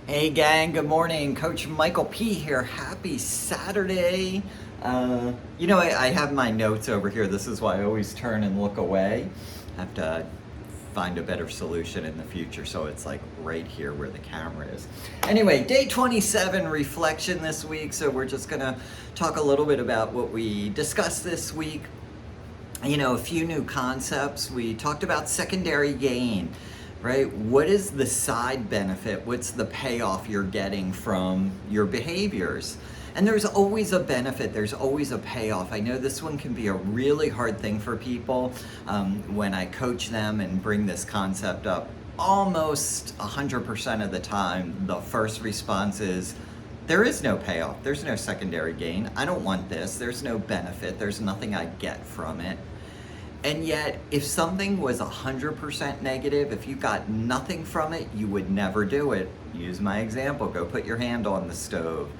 Hey gang, good morning. Coach Michael P here. Happy Saturday. I have my notes over here. This is why I always turn and look away. I have to find a better solution in the future, so it's like right here where the camera is. Anyway, day 27 reflection this week. So we're just going to talk a little bit about what we discussed this week. A few new concepts. We talked about secondary gain, right? What is the side benefit? What's the payoff you're getting from your behaviors? And there's always a benefit, there's always a payoff. I know this one can be a really hard thing for people when I coach them and bring this concept up. Almost 100% of the time, the first response is, there is no payoff, there's no secondary gain, I don't want this, there's no benefit, there's nothing I get from it. And yet, if something was 100% negative, if you got nothing from it, you would never do it. Use my example, go put your hand on the stove.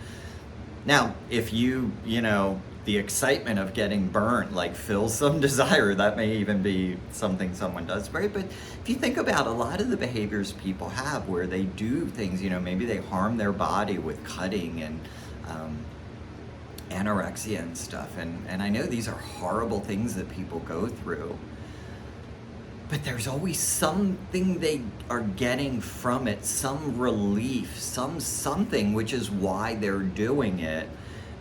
Now, if the excitement of getting burnt like fills some desire, that may even be something someone does, right? But if you think about a lot of the behaviors people have where they do things, maybe they harm their body with cutting and anorexia and stuff, and I know these are horrible things that people go through, but there's always something they are getting from it, some relief, something, which is why they're doing it.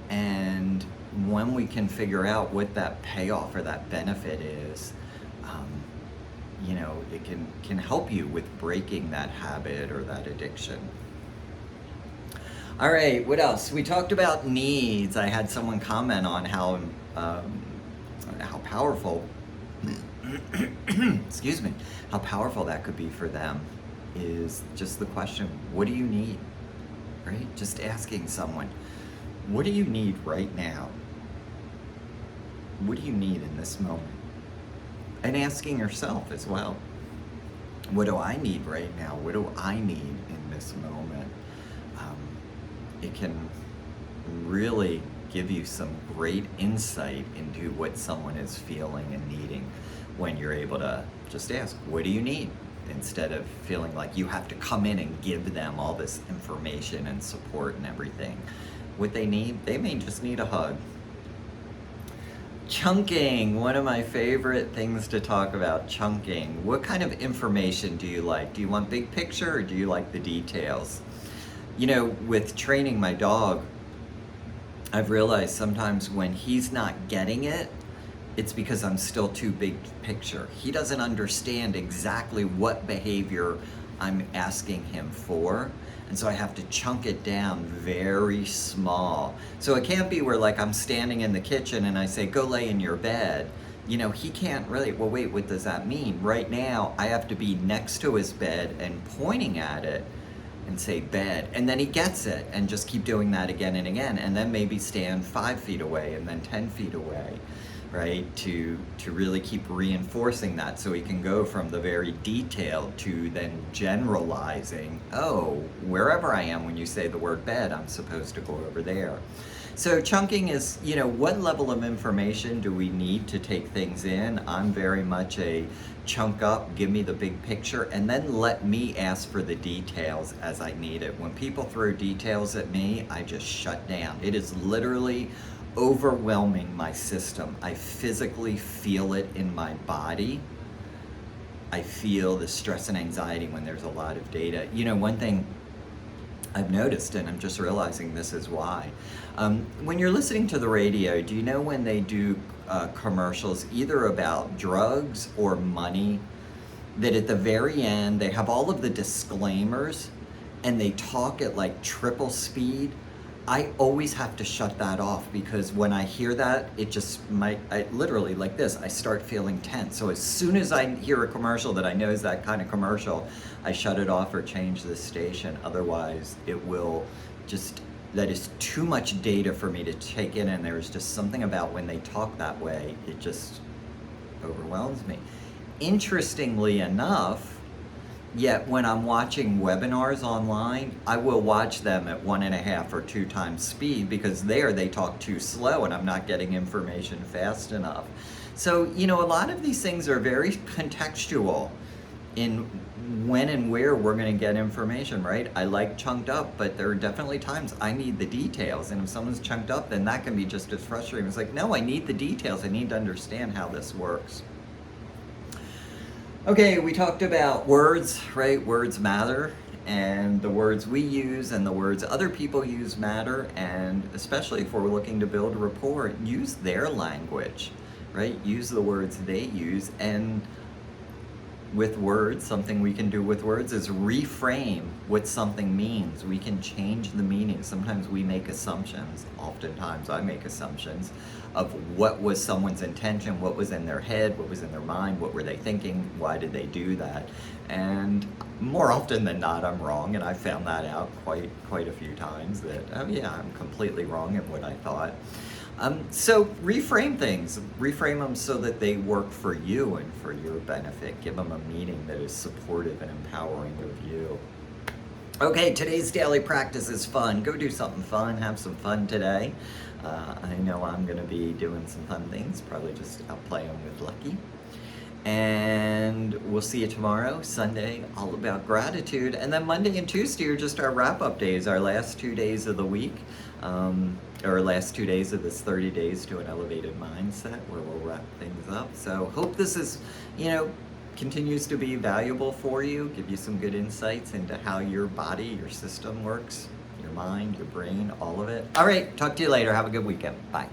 And when we can figure out what that payoff or that benefit is, it can help you with breaking that habit or that addiction. All right, what else? We talked about needs. I had someone comment on how powerful, excuse me, how powerful that could be for them is just the question, what do you need, right? Just asking someone, what do you need right now? What do you need in this moment? And asking yourself as well, what do I need right now? What do I need in this moment? It can really give you some great insight into what someone is feeling and needing when you're able to just ask, what do you need? Instead of feeling like you have to come in and give them all this information and support and everything. What they need, they may just need a hug. Chunking, one of my favorite things to talk about, chunking. What kind of information do you like? Do you want big picture or do you like the details? With training my dog, I've realized sometimes when he's not getting it, it's because I'm still too big picture. He doesn't understand exactly what behavior I'm asking him for. And so I have to chunk it down very small. So it can't be where I'm standing in the kitchen and I say, go lay in your bed. He can't really, well, wait, what does that mean? Right now, I have to be next to his bed and pointing at it and say bed, and then he gets it, and just keep doing that again and again, and then maybe stand 5 feet away and then 10 feet away, right? To really keep reinforcing that so he can go from the very detailed to then generalizing, oh, wherever I am when you say the word bed, I'm supposed to go over there. So chunking is, what level of information do we need to take things in? I'm very much a chunk up, give me the big picture, and then let me ask for the details as I need it. When people throw details at me, I just shut down. It is literally overwhelming my system. I physically feel it in my body. I feel the stress and anxiety when there's a lot of data. One thing I've noticed, and I'm just realizing this is why. When you're listening to the radio, do you know when they do commercials either about drugs or money, that at the very end they have all of the disclaimers and they talk at triple speed? I always have to shut that off because when I hear that, it just I literally like this, I start feeling tense. So as soon as I hear a commercial that I know is that kind of commercial, I shut it off or change the station. Otherwise, it will that is too much data for me to take in, and there's just something about when they talk that way, it just overwhelms me. Interestingly enough, yet when I'm watching webinars online, I will watch them at 1.5 or 2 times speed because they talk too slow and I'm not getting information fast enough. So, a lot of these things are very contextual in when and where we're going to get information, right? I like chunked up, but there are definitely times I need the details. And if someone's chunked up, then that can be just as frustrating. It's like, no, I need the details. I need to understand how this works. Okay, we talked about words, right? Words matter, and the words we use and the words other people use matter, and especially if we're looking to build rapport, use their language, right? Use the words they use, and with words, something we can do with words is reframe what something means. We can change the meaning. Sometimes we make assumptions, oftentimes I make assumptions, of what was someone's intention, what was in their head, what was in their mind, what were they thinking, why did they do that? And more often than not, I'm wrong, and I found that out quite a few times that, oh yeah, I'm completely wrong in what I thought. So reframe things, reframe them so that they work for you and for your benefit. Give them a meaning that is supportive and empowering of you. Okay, today's daily practice is fun. Go do something fun, have some fun today. I know I'm going to be doing some fun things, probably just out playing with Lucky. And we'll see you tomorrow, Sunday, all about gratitude. And then Monday and Tuesday are just our wrap-up days, our last 2 days of the week, or last 2 days of this 30 days to an elevated mindset, where we'll wrap things up. So hope this is, continues to be valuable for you, give you some good insights into how your body, your system works, your mind, your brain, all of it. All right, talk to you later. Have a good weekend. Bye.